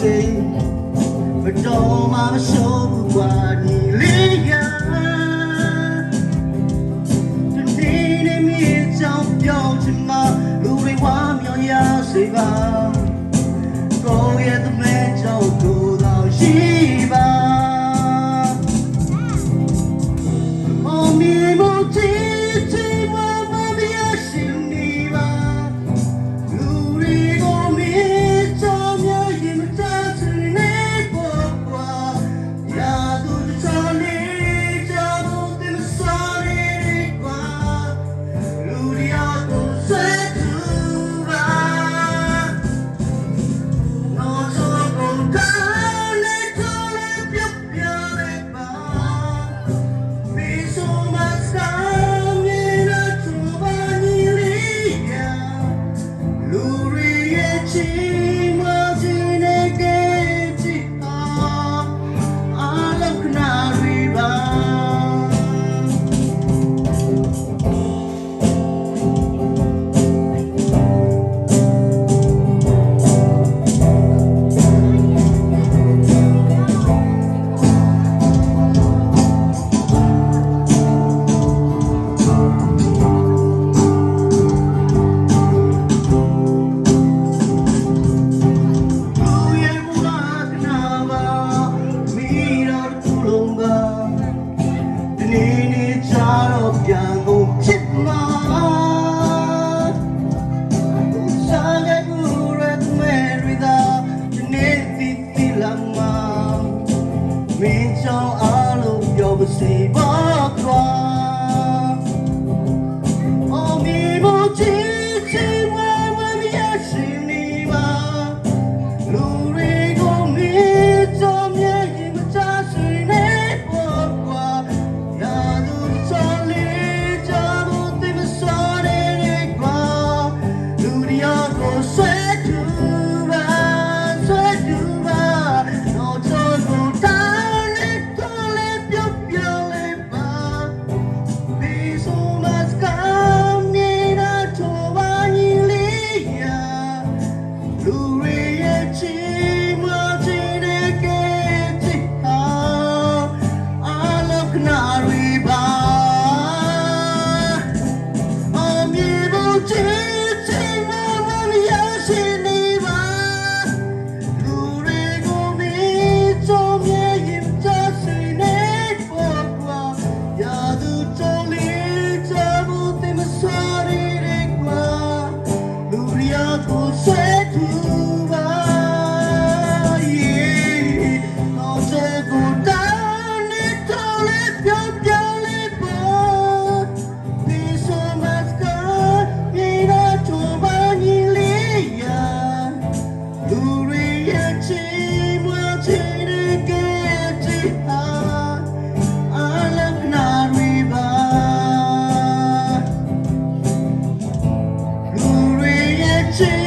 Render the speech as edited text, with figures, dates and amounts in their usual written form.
ချိန်မတော်မှမရှုံးဘူးကွာညီလေးရဒီနေ့မြေချောင်းပြောင်းချင်မှလူတွေဝါမျောရစေပါကိုရဲ့တမဲချောင်းကိုတော့ရှိပါအော်မြေမို့ချစ်ချင်မှမမရရှိနေပါလူတွေကိုမြေချောင်းများရင်မတတ်စနေပေါ်ကွာရာသူချောင်းလေးချောင်းတင်စားနေကွာလူတွေအားကိုဆွဲသူပါနော်ဆိုကုန်တာလေတော်လေပြပြလေပါဒီဆိုမစားမြေနာသူပါညီလေးရလူတွေရဲ့ချီမခြင်းနဲ့ကဲချီအားလုံးခနာတွေပါပြန်ကုန်ဖြစ်မှာစားတဲ့ကူရက်မဲရီသာဒီနေ့တီလာမှာမင်းချောင်းအားလုံးပြောပါစေပါကွာအော်မီမိုချီချီဝါမမရရှိနေပါလူတွေကိုမင်းချောင်းမြဲရင်မချဆွေနေပေါ်ကွာရာသူချောင်းဆွဲသူပါဆွဲသူပါတော့ချောကိုတားလေတော်လေပြုတ်ပြုတ်လေးပါဒီဆိုမစကားမြေနာထောပါညီလေးရလူတွေရဲ့ချီမချီတဲ့ကဲချီဟာအားလုံးခနာတွေပါအမြေပေါ်ချီကိုဆွဲသူပါတော့ချေကိုတားနေတော်လေပြောင်းပြောင်းလေးပေါ်ဒီဆိုမစကားမြေနာချိုပါညီလေးရလူတွေရဲ့ချီမချီတဲ့ကဲချီဟာအားလုံးနာရီပါလူတွေရဲ့ချီ